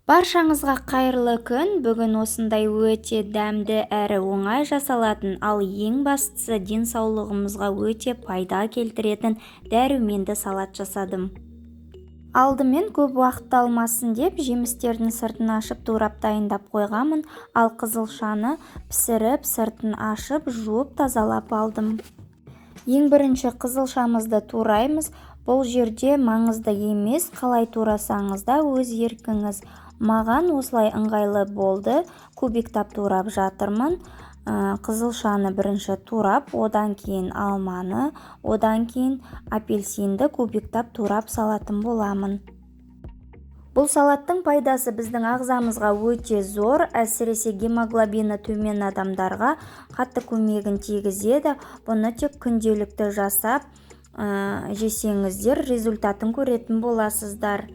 Баршаңызға қайырлы күн. Бүгін осындай өте дәмді әрі оңай жасалатын, ал ең бастысы денсаулығымызға өте пайда келтіретін дәруменді салат жасадым. Алдымен көп уақыт алмасын деп жемістердің сыртын ашып турап дайындап қойғамын, ал қызылшаны пісіріп сыртын ашып жуып тазалап алдым. Ең бірінші қызылшамызды тураймыз. Бұл жерде маңызды емес, қалай турасаңыз да өз еркіңіз. Маған осылай ыңғайлы болды. Кубиктап турап жатырмын. Қызылшаны бірінші турап, одан кейін алманы, одан кейін апельсинді кубиктап турап салатын боламын. Бұл салаттың пайдасы біздің ағзамызға өте зор, әсіресе гемоглобині төмен адамдарға қатты көмегін тигізеді. Бұны тек күнделікті жасап жесеңіздер, результатын көретін боласыздар.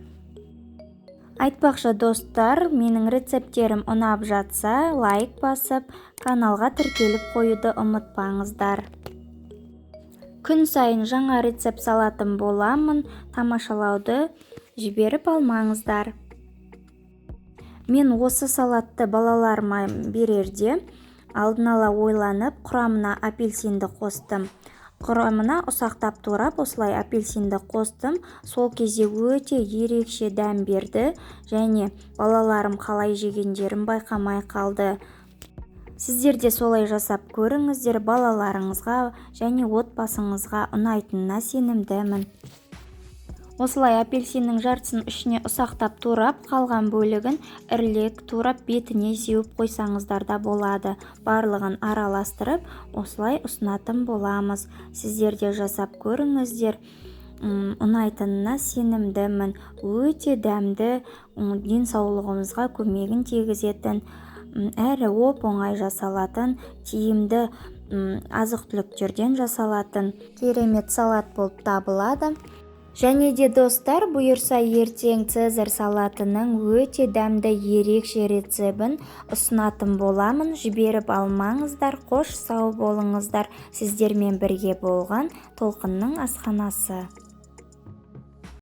Айтпақшы достар, менің рецепттерім ұнап жатса, лайк басып, каналға тіркеліп қоюды ұмытпаңыздар. Күн сайын жаңа рецепт салатын боламын, тамашалауды жіберіп алмаңыздар. Мен осы салатты балаларыма берерде алдын ала ойланып, құрамына апельсинді қостым. Құрамына ұсақтап турап, осылай апельсинді қостым. Сол кезде өте ерекше дәм берді, және балаларым қалай жегендерін байқамай қалды. Сіздер де солай жасап көріңіздер, балаларыңызға және отбасыңызға ұнайтынына сенімдімін. Осылай апельсиннің жартысын ішіне ұсақтап турап, қалған бөлігін ірілік турап бетіне сеуіп қойсаңыздар да болады. Барлығын араластырып, осылай ұсынатын боламыз. Сіздер де жасап көріңіздер, ұнайтынына сенімдімін. Өте дәмді, денсаулығымызға көмегін тигізетін, әрі оп-оңай жасалатын, тиімді азық-түліктерден жасалатын керемет салат болып табылады. Және де достар, бұйырса ертең Цезарь салатының өте дәмді ерекше рецебін ұсынатын боламын. Жіберіп алмаңыздар, қош сау болыңыздар. Сіздермен бірге болған Толқынның асханасы.